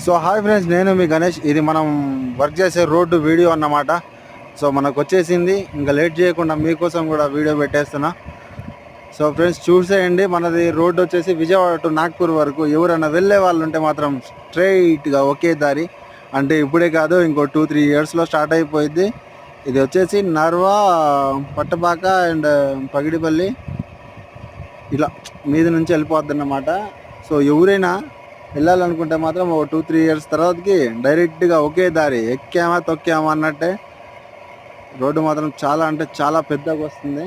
So hi friends, నేను మీ గణేష్. ఇది మనం వర్క్ చేసే రోడ్డు వీడియో అన్నమాట. సో మనకు వచ్చేసింది, ఇంకా లేట్ చేయకుండా మీకోసం కూడా వీడియో పెట్టేస్తున్నా. సో ఫ్రెండ్స్ చూసేయండి, మనది రోడ్డు వచ్చేసి విజయవాడ టు నాగ్పూర్ వరకు. ఎవరైనా వెళ్ళే వాళ్ళు ఉంటే మాత్రం స్ట్రైట్గా ఒకే దారి, అంటే ఇప్పుడే కాదు ఇంకో 2-3 ఇయర్స్లో స్టార్ట్ అయిపోయింది. ఇది వచ్చేసి నర్వా, పట్టపాక అండ్ పగిడిపల్లి ఇలా మీద నుంచి వెళ్ళిపోద్ది అన్నమాట. సో ఎవరైనా వెళ్ళాలనుకుంటే మాత్రం ఒక 2-3 ఇయర్స్ తర్వాతకి డైరెక్ట్గా ఒకే దారి, ఎక్కామా తొక్కామా అన్నట్టే. రోడ్డు మాత్రం చాలా అంటే చాలా పెద్దగా వస్తుంది.